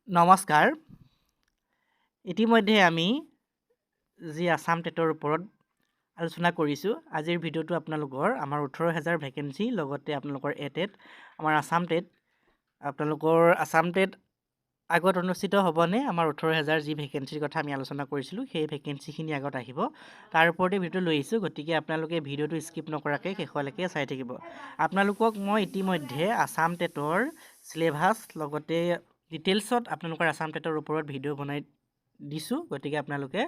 নমস্কাৰ। ইতিমধ্যে আমি যি আসাম টেটৰ ওপৰত আলোচনা কৰিছোঁ। আজিৰ ভিডিঅ'টো আপোনালোকৰ আমাৰ 18,000 ভেকেঞ্চি লগতে আপোনালোকৰ এটেট আমাৰ আসাম টেট আপোনালোকৰ আসাম টেট আগত অনুষ্ঠিত হ'বনে আমাৰ 18,000 যি ভেকেঞ্চিৰ কথা আমি আলোচনা কৰিছিলোঁ সেই ভেকেঞ্চিখিনি আগত আহিব তাৰ ওপৰতে ভিডিঅ' লৈ আহিছোঁ। গতিকে আপোনালোকে ভিডিঅ'টো স্কিপ নকৰাকৈ শেষলৈকে চাই থাকিব। আপোনালোকক মই ইতিমধ্যে আসাম টেটৰ চিলেবাছ লগতে ডিটেইলছত আপোনালোকৰ আসাম টেটৰ ওপৰত ভিডিঅ' বনাই দিছোঁ। গতিকে আপোনালোকে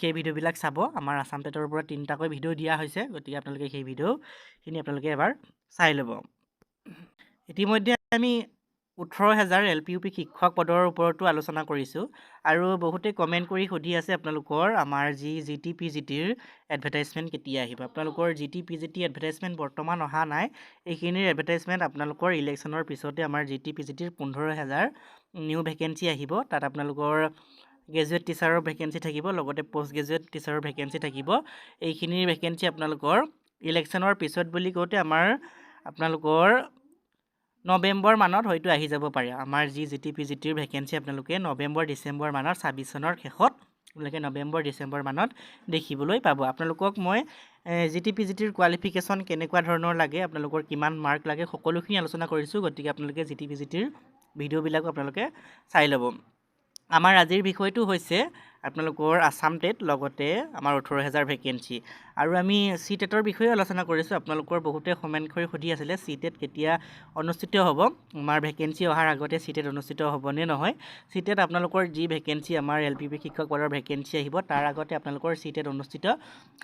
সেই ভিডিঅ'বিলাক চাব। আমাৰ আসাম টেটৰ ওপৰত 3টাকৈ ভিডিঅ' দিয়া হৈছে। গতিকে আপোনালোকে সেই ভিডিঅ'খিনি আপোনালোকে এবাৰ চাই ল'ব। ইতিমধ্যে আমি 18,000 LPUP শিক্ষক পদৰ ওপৰতো আলোচনা কৰিছোঁ আৰু বহুতে কমেণ্ট কৰি সুধি আছে আপোনালোকৰ আমাৰ যি GT-PGTৰ এডভাৰটাইজমেণ্ট কেতিয়া আহিব। আপোনালোকৰ GT-PGT এডভাৰটাইজমেণ্ট বৰ্তমান অহা নাই। এইখিনিৰ এডভাৰটাইজমেণ্ট আপোনালোকৰ ইলেকশ্যনৰ পিছতে আমাৰ GT-PGTৰ 15,000 নিউ ভেকেঞ্চি আহিব। তাত আপোনালোকৰ গ্ৰেজুৱেট টিচাৰৰ ভেকেঞ্চি থাকিব, লগতে পষ্ট গ্ৰেজুৱেট টিচাৰৰ ভেকেঞ্চি থাকিব। এইখিনিৰ ভেকেঞ্চি আপোনালোকৰ ইলেকশ্যনৰ পিছত বুলি কওঁতে আপোনালোকৰ নৱেম্বৰ মানত হয়তো আহি যাব পাৰে। আমাৰ যি GT-PGTৰ ভেকেঞ্চি আপোনালোকে নৱেম্বৰ ডিচেম্বৰ মানত 26 চনৰ শেষত আপোনালোকে নৱেম্বৰ ডিচেম্বৰ মানত দেখিবলৈ পাব। আপোনালোকক মই GT-PGTৰ কোৱালিফিকেশ্যন কেনেকুৱা ধৰণৰ লাগে, আপোনালোকৰ কিমান মাৰ্ক লাগে, সকলোখিনি আলোচনা কৰিছোঁ। গতিকে আপোনালোকে GT-PGTৰ ভিডিঅ'বিলাকো আপোনালোকে চাই ল'ব। আমাৰ আজিৰ বিষয়টো হৈছে আপোনালোকৰ আসাম টেট লগতে আমাৰ 18,000 ভেকেঞ্চি আৰু আমি চি টেটৰ বিষয়ে আলোচনা কৰিছোঁ। আপোনালোকৰ বহুতে কমেণ্ট কৰি সুধি আছিলে চি টেট কেতিয়া অনুষ্ঠিত হ'ব, আমাৰ ভেকেঞ্চি অহাৰ আগতে চি টেট অনুষ্ঠিত হ'বনে নহয়। চি টেট আপোনালোকৰ যি ভেকেঞ্চি আমাৰ LPUP শিক্ষক পদৰ ভেকেঞ্চি আহিব তাৰ আগতে আপোনালোকৰ চি টেট অনুষ্ঠিত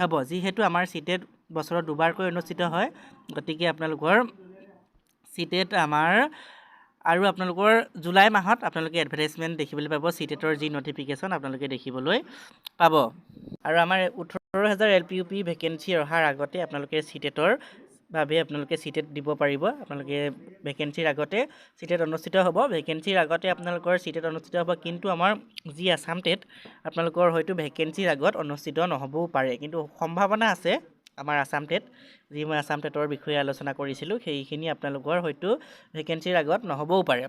হ'ব। যিহেতু আমাৰ চি টেট বছৰত দুবাৰকৈ অনুষ্ঠিত হয়, গতিকে আপোনালোকৰ চি টেট আমাৰ আৰু আপোনালোকৰ জুলাই মাহত আপোনালোকে এডভাৰটাইজমেণ্ট দেখিবলৈ পাব। চি টেটৰ যি নটিফিকেশ্যন আপোনালোকে দেখিবলৈ পাব। আৰু আমাৰ 18,000 LPUP ভেকেঞ্চি অহাৰ আগতে আপোনালোকে চি টেটৰ বাবে আপোনালোকে চি টেট দিব পাৰিব। আপোনালোকে ভেকেঞ্চিৰ আগতে চি টেট অনুষ্ঠিত হ'ব। ভেকেঞ্চিৰ আগতে আপোনালোকৰ চি টেট অনুষ্ঠিত হ'ব, কিন্তু আমাৰ যি আসাম টেট আপোনালোকৰ হয়তো ভেকেঞ্চিৰ আগত অনুষ্ঠিত নহ'বও পাৰে, কিন্তু সম্ভাৱনা আছে আমাৰ আসাম টেট যি মই আসাম টেটৰ বিষয়ে আলোচনা কৰিছিলোঁ সেইখিনি আপোনালোকৰ হয়তো ভেকেঞ্চিৰ আগত নহ'বও পাৰে।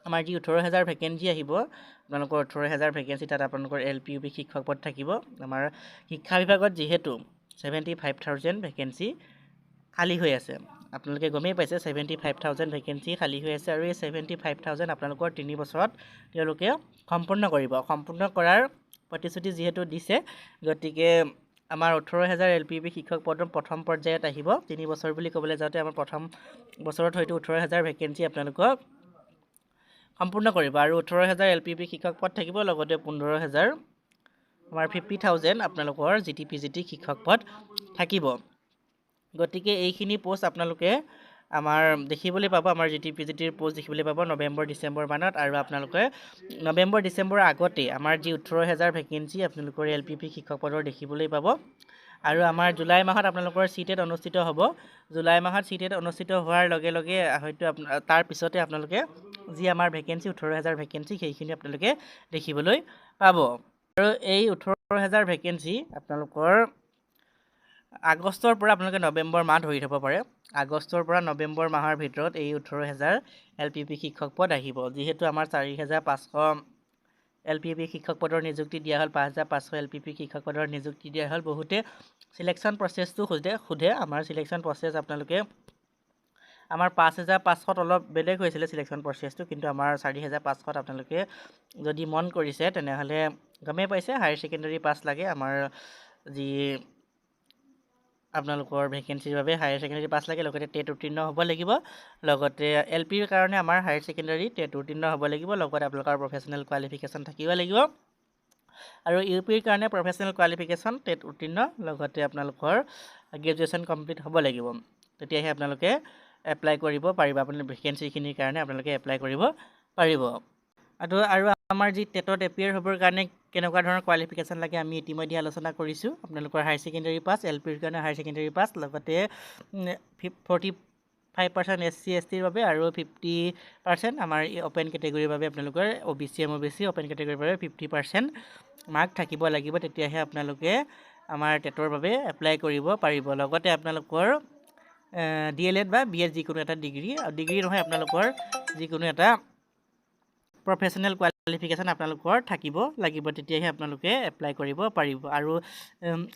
আমাৰ যি 18,000 ভেকেঞ্চি আহিব, আপোনালোকৰ 18,000 ভেকেঞ্চি তাত আপোনালোকৰ LPUP শিক্ষক পদ থাকিব। আমাৰ শিক্ষা বিভাগত যিহেতু 75,000 ভেকেঞ্চি খালী হৈ আছে, আপোনালোকে গমেই পাইছে 75,000 ভেকেঞ্চি খালী হৈ আছে আৰু এই 75,000 আপোনালোকৰ 3 বছৰত তেওঁলোকে সম্পূৰ্ণ কৰিব। সম্পূৰ্ণ কৰাৰ প্ৰতিশ্ৰুতি যিহেতু দিছে, গতিকে আমাৰ 18,000 LPUP শিক্ষক পদ প্ৰথম পৰ্যায়ত আহিব। 3 বছৰ বুলি ক'বলৈ যাওঁতে আমাৰ প্ৰথম বছৰত হয়তো 18,000 ভেকেঞ্চি আপোনালোকক সম্পূৰ্ণ কৰিব আৰু 18,000 LPUP শিক্ষক পদ থাকিব, লগতে 15,000 আমাৰ 50,000 আপোনালোকৰ GT-PGT শিক্ষক পদ থাকিব। গতিকে এইখিনি পোষ্ট আপোনালোকে আমাৰ দেখিবলৈ পাব। আমাৰ GT-PGTৰ পোষ্ট দেখিবলৈ পাব নৱেম্বৰ ডিচেম্বৰ মানত, আৰু আপোনালোকে নৱেম্বৰ ডিচেম্বৰৰ আগতে আমাৰ যি 18,000 ভেকেঞ্চি আপোনালোকৰ LPUP শিক্ষক পদৰ দেখিবলৈ পাব। আৰু আমাৰ জুলাই মাহত আপোনালোকৰ চি টেট অনুষ্ঠিত হ'ব। জুলাই মাহত চি টেট অনুষ্ঠিত হোৱাৰ লগে লগে হয়তো তাৰ পিছতে আপোনালোকে যি আমাৰ ভেকেঞ্চি 18,000 ভেকেঞ্চি সেইখিনি আপোনালোকে দেখিবলৈ পাব। আৰু এই 18,000 ভেকেঞ্চি আপোনালোকৰ আগষ্টৰ পৰা আপোনালোকে নৱেম্বৰ মাহ ধৰি থ'ব পাৰে। আগষ্টৰ পৰা নৱেম্বৰ মাহৰ ভিতৰত এই 18,000 LPUP শিক্ষক পদ আহিব। যিহেতু আমাৰ 4,500 LPUP শিক্ষক পদৰ নিযুক্তি দিয়া হ'ল, 5,500 LPUP শিক্ষক পদৰ নিযুক্তি দিয়া হ'ল। বহুতে চিলেকশ্যন প্ৰচেছটো সোধে। আমাৰ চিলেকশ্যন প্ৰচেছ আপোনালোকে আমাৰ 5,500ত অলপ বেলেগ হৈছিলে চিলেকশ্যন প্ৰচেছটো, কিন্তু আমাৰ 4,500ত আপোনালোকে যদি মন কৰিছে তেনেহ'লে গমেই পাইছে হায়াৰ ছেকেণ্ডেৰী পাছ লাগে। আমাৰ যি আপোনালোকৰ ভেকেঞ্চিৰ বাবে হায়াৰ ছেকেণ্ডেৰী পাছ লাগে, লগতে টেট উত্তীৰ্ণ হ'ব লাগিব। লগতে LPৰ কাৰণে আমাৰ হায়াৰ ছেকেণ্ডেৰী টেট উত্তীৰ্ণ হ'ব লাগিব, লগতে আপোনালোকৰ প্ৰফেচনেল কোৱালিফিকেশ্যন থাকিব লাগিব। আৰু UPৰ কাৰণে প্ৰফেচনেল কোৱালিফিকেশ্যন টেট উত্তীৰ্ণ, লগতে আপোনালোকৰ গ্ৰেজুৱেশ্যন কমপ্লিট হ'ব লাগিব। তেতিয়াহে আপোনালোকে এপ্লাই কৰিব পাৰিব। আপুনি ভেকেঞ্চিখিনিৰ কাৰণে আপোনালোকে এপ্লাই কৰিব পাৰিব। আৰু আমাৰ যি টেটত এপিয়াৰ হ'বৰ কাৰণে কেনেকুৱা ধৰণৰ কোৱালিফিকেশ্যন লাগে আমি ইতিমধ্যে আলোচনা কৰিছোঁ। আপোনালোকৰ হায়াৰ ছেকেণ্ডেৰী পাছ, LPৰ কাৰণে হায়াৰ ছেকেণ্ডেৰী পাছ, লগতে 45% SC STৰ বাবে আৰু 50% আমাৰ অ'পেন কেটেগৰীৰ বাবে আপোনালোকৰ OBC MOBC অ'পেন কেটেগৰীৰ বাবে 50% মাৰ্ক থাকিব লাগিব। তেতিয়াহে আপোনালোকে আমাৰ টেটৰ বাবে এপ্লাই কৰিব পাৰিব। লগতে আপোনালোকৰ DLED বা BEd যিকোনো এটা ডিগ্ৰী নহয়, আপোনালোকৰ যিকোনো এটা প্ৰফেশ্যনেল কোৱালিফিকেশ্যন আপোনালোকৰ থাকিব লাগিব, তেতিয়াহে আপোনালোকে এপ্লাই কৰিব পাৰিব। আৰু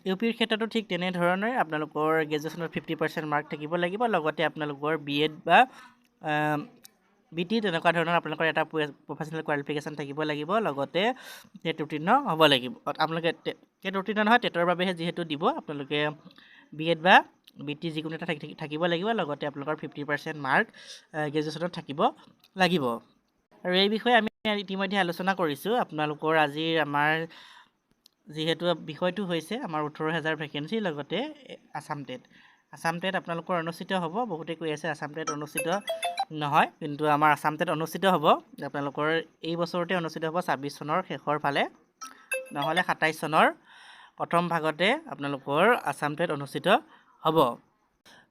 ইউ পিৰ ক্ষেত্ৰতো ঠিক তেনেধৰণে আপোনালোকৰ গ্ৰেজুৱেশ্যনত 50% মাৰ্ক থাকিব লাগিব, লগতে আপোনালোকৰ BEd বা BT তেনেকুৱা ধৰণৰ আপোনালোকৰ এটা প্ৰফেশ্যনেল কোৱালিফিকেশ্যন থাকিব লাগিব, লগতে টেট উত্তীৰ্ণ হ'ব লাগিব। আপোনালোকে টেট উত্তীৰ্ণ নহয়, টেটৰ বাবেহে যিহেতু দিব, আপোনালোকে BEd বা BT যিকোনো এটা থাকিব লাগিব, লগতে আপোনালোকৰ 50% মাৰ্ক গ্ৰেজুৱেশ্যনত থাকিব লাগিব। আৰু এই বিষয়ে আমি ইতিমধ্যে আলোচনা কৰিছোঁ। আপোনালোকৰ আজিৰ আমাৰ যিহেতু বিষয়টো হৈছে আমাৰ 18,000 ভেকেঞ্চি, লগতে আছাম টেট। আছাম টেট আপোনালোকৰ অনুষ্ঠিত হ'ব। বহুতে কৈ আছে আছাম টেট অনুষ্ঠিত নহয়, কিন্তু আমাৰ আছাম টেট অনুষ্ঠিত হ'ব। আপোনালোকৰ এই বছৰতে অনুষ্ঠিত হ'ব, 26 চনৰ শেষৰ ফালে, নহ'লে 27 চনৰ প্ৰথম ভাগতে আপোনালোকৰ আছাম টেট অনুষ্ঠিত হ'ব।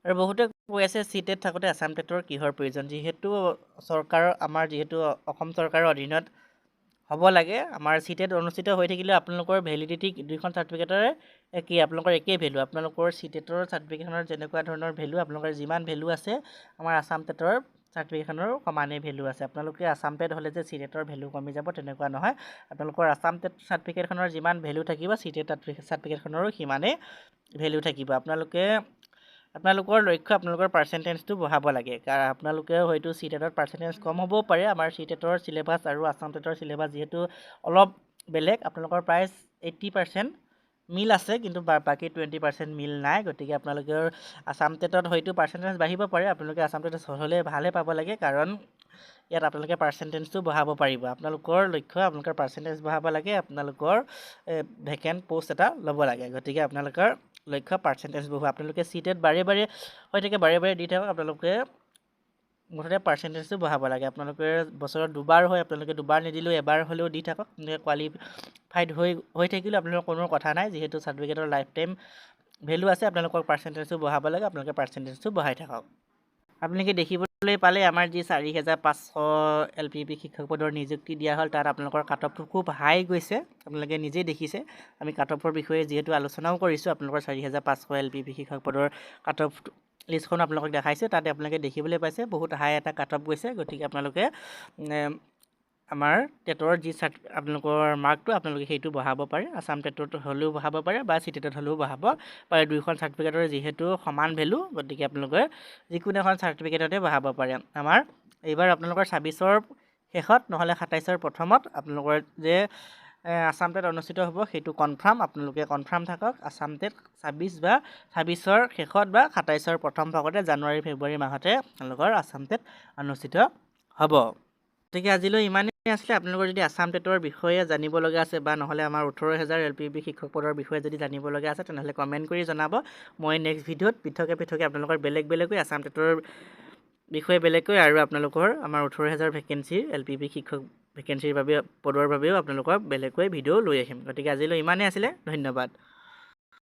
আৰু বহুতে কৈ আছে CTET থাকোঁতে আছাম টেটৰ কিহৰ প্ৰয়োজন, যিহেতু আমাৰ যিহেতু অসম চৰকাৰৰ অধীনত হ'ব লাগে। আমাৰ CTET অনুষ্ঠিত হৈ থাকিলে আপোনালোকৰ ভেলিডিটি দুইখন চাৰ্টিফিকেটৰে আপোনালোকৰ একেই ভেলু। আপোনালোকৰ CTETৰ চাৰ্টিফিকেটখনৰ যেনেকুৱা ধৰণৰ ভেলু, আপোনালোকৰ যিমান ভেলু আছে আমাৰ আছাম টেটৰ চাৰ্টিফিকেটখনৰো সমানেই ভেলু আছে। আপোনালোকে আছাম টেট হ'লে যে CTETৰ ভেলু কমি যাব তেনেকুৱা নহয়। আপোনালোকৰ আছাম টেট চাৰ্টিফিকেটখনৰ যিমান ভেলু থাকিব CTET চাৰ্টিফিকেটখনৰো সিমানেই ভেলু থাকিব। আপোনালোকৰ লক্ষ্য আপোনালোকৰ পাৰ্চেণ্টেজটো বঢ়াব লাগে। কাৰণ আপোনালোকে হয়তো CTETত পাৰ্চেণ্টেজ কম হ'বও পাৰে। আমাৰ CTETৰ চিলেবাছ আৰু আছাম টেটৰ চিলেবাছ যিহেতু অলপ বেলেগ, আপোনালোকৰ প্ৰায় 80% মিল আছে, কিন্তু বাকী 20% মিল নাই। গতিকে আপোনালোকৰ আছাম টেটত হয়তো পাৰ্চেণ্টেজ বাঢ়িব পাৰে। আপোনালোকে আছাম টেটত হ'লে ভালহে পাব লাগে, কাৰণ ইয়াত আপোনালোকে পাৰ্চেণ্টেজটো বঢ়াব পাৰিব। আপোনালোকৰ লক্ষ্য আপোনালোকৰ পাৰ্চেণ্টেজ বঢ়াব লাগে, আপোনালোকৰ ভেকেণ্ট পষ্ট এটা ল'ব লাগে। গতিকে আপোনালোকৰ লক্ষ্য পাৰ্চেণ্টেজ বঢ়োৱা। আপোনালোকে CTET বাৰে বাৰে হৈ থাকে, বাৰে বাৰে দি থাকক। আপোনালোকে মুঠতে পাৰ্চেণ্টেজটো বঢ়াব লাগে। আপোনালোকে বছৰত দুবাৰ হয়, আপোনালোকে দুবাৰ নিদিলেও এবাৰ হ'লেও দি থাকক। কোৱালিফাইড হৈ থাকিলেও আপোনালোকৰ কোনো কথা নাই, যিহেতু চাৰ্টিফিকেটৰ লাইফ টাইম ভেলু আছে। আপোনালোকৰ পাৰ্চেণ্টেজটো বঢ়াব লাগে, আপোনালোকে পাৰ্চেণ্টেজটো বঢ়াই থাকক। আপোনালোকে দেখিবলৈ পালে আমাৰ যি 4,500 LPP শিক্ষক পদৰ নিযুক্তি দিয়া হ'ল, তাত আপোনালোকৰ কাট অফটো খুব হাই গৈছে। আপোনালোকে নিজেই দেখিছে। আমি কাট অফৰ বিষয়ে যিহেতু আলোচনাও কৰিছোঁ, আপোনালোকৰ 4,500 LPP শিক্ষক পদৰ কাট অফ লিষ্টখন আপোনালোকক দেখাইছোঁ। তাতে আপোনালোকে দেখিবলৈ পাইছে বহুত হাই এটা কাট অফ গৈছে। গতিকে আপোনালোকে আমাৰ টেটৰ যি আপোনালোকৰ মাৰ্কটো আপোনালোকে সেইটো বঢ়াব পাৰে। আছাম টেটত হ'লেও বঢ়াব পাৰে বা CTETত হ'লেও বঢ়াব পাৰে। দুইখন চাৰ্টিফিকেটৰ যিহেতু সমান ভেলু, গতিকে আপোনালোকে যিকোনো এখন চাৰ্টিফিকেটতে বঢ়াব পাৰে। আমাৰ এইবাৰ আপোনালোকৰ 26ৰ শেষত নহ'লে 27ৰ প্ৰথমত আপোনালোকৰ যে আছাম টেট অনুষ্ঠিত হ'ব সেইটো কনফাৰ্ম। আপোনালোকে কনফাৰ্ম থাকক। আছাম টেট 26 বা 26ৰ শেষত বা 27ৰ প্ৰথম ভাগতে, জানুৱাৰী ফেব্ৰুৱাৰী মাহতে আপোনালোকৰ আছাম টেট অনুষ্ঠিত হ'ব। গতিকে আজিলৈ ইমানেই আছিলে। আপোনালোকৰ যদি আছাম টেটৰ বিষয়ে জানিব লগা আছে বা নহ'লে আমাৰ 18,000 LPP শিক্ষক পদৰ বিষয়ে যদি জানিব লগা আছে, তেনেহ'লে কমেণ্ট কৰি জনাব। মই নেক্সট ভিডিঅ'ত পৃথকে আপোনালোকৰ বেলেগকৈ আছাম টেটৰ বিষয়ে বেলেগকৈ আৰু আপোনালোকৰ আমাৰ 18,000 ভেকেঞ্চিৰ LPP শিক্ষক ভেকেঞ্চিৰ বাবে পদৰ বাবেও আপোনালোকৰ বেলেগকৈ ভিডিঅ' লৈ আহিম। গতিকে আজিলৈ ইমানেই আছিলে। ধন্যবাদ।